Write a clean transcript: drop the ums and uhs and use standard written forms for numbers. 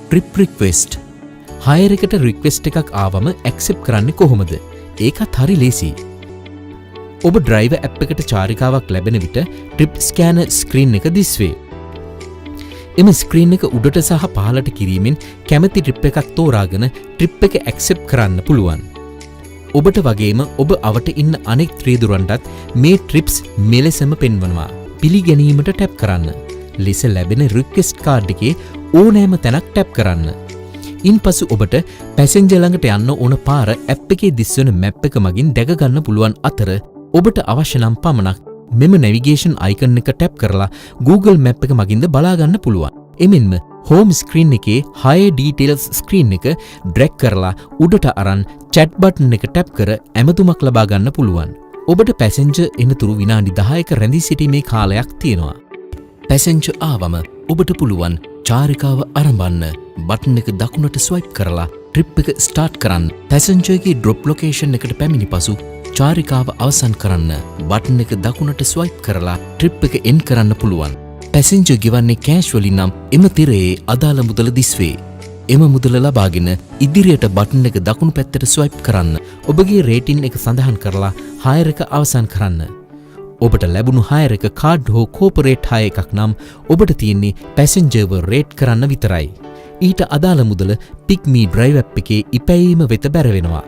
Trip request. Higher එකට request එකක් ආවම ඇක්සෙප්ට් කරන්නේ කොහොමද? ඒකත් හරි ලේසියි. ඔබ ඩ්‍රයිවර් ඇප් එකට චාරිකාවක් ලැබෙන විට ට්‍රිප් ස්කෑනර් ස්ක්‍රීන් එක දිස්වේ. එම ස්ක්‍රීන් එක උඩට සහ පහළට කිරීමෙන් කැමති ට්‍රිප් එකක් තෝරාගෙන ට්‍රිප් එක ඇක්සෙප්ට් කරන්න පුළුවන්. ඔබට වගේම ඔබ අවට ඉන්න අනෙක් ත්‍රිදුරන්ටත් මේ ට්‍රිප්ස් මෙලෙසම පෙන්වනවා. පිළිගැනීමට ටැප් කරන්න. ලෙස ලැබෙන රික්වෙස්ට් කාඩ් එකේ ඕනෑම තැනක් ටැප් කරන්න. ඉන්පසු ඔබට පැසෙන්ජර් ළඟට යන්න ඕන පාර ඇප් එකේ දිස්වන මැප් එක මගින් දැක ගන්න පුළුවන් අතර ඔබට අවශ්‍ය නම් පමණක් මෙම නැවිගේෂන් අයිකන් එක ටැප් කරලා Google Map එක මගින්ද බලා ගන්න පුළුවන්. එමෙන්ම හෝම් ස්ක්‍රීන් එකේ high details ස්ක්‍රීන් එක ඩ්‍රැග් කරලා උඩට අරන් chat බටන් එක ටැප් කර ඇමතුමක් ලබා ගන්න පුළුවන්. ඔබට පැසෙන්ජර් එනතුරු විනාඩි 10ක රැඳී සිටීමේ කාලයක් තියෙනවා. පැසෙන්ජර් ආවම ඔබට පුළුවන් චාරිකාව ආරම්භන්න බටන් එක දකුණට ස්වයිප් කරලා ට්‍රිප් එක ස්ටාර්ට් කරන්න. පැසෙන්ජර්ගේ ඩ්‍රොප් ලොකේෂන් එකට පැමිණි පසු චාරිකාව අවසන් කරන්න බටන් එක දකුණට ස්වයිප් කරලා ට්‍රිප් එක එන්ඩ් කරන්න පුළුවන්. පැසෙන්ජර් ගෙවන්නේ කෑෂ් වලින් නම් එම තිරයේ අදාළ මුදල දිස්වේ. එම මුදල ලබාගෙන ඉදිරියට බටන් එක දකුණු පැත්තට ස්වයිප් කරන්න. ඔබගේ රේටින් එක සඳහන් කරලා හයර් එක අවසන් කරන්න. ඔබට ලැබුණු හයර් එක කාඩ් හෝ කෝපරේට් හයර් එකක් නම් ඔබට තියෙන්නේ පැසෙන්ජර්ව රේට් කරන්න විතරයි. ඊට අදාළ මුදල පික් මී ඩ්‍රයිව් ඇප් එකේ ඉපැයීම වෙත බැරවෙනවා.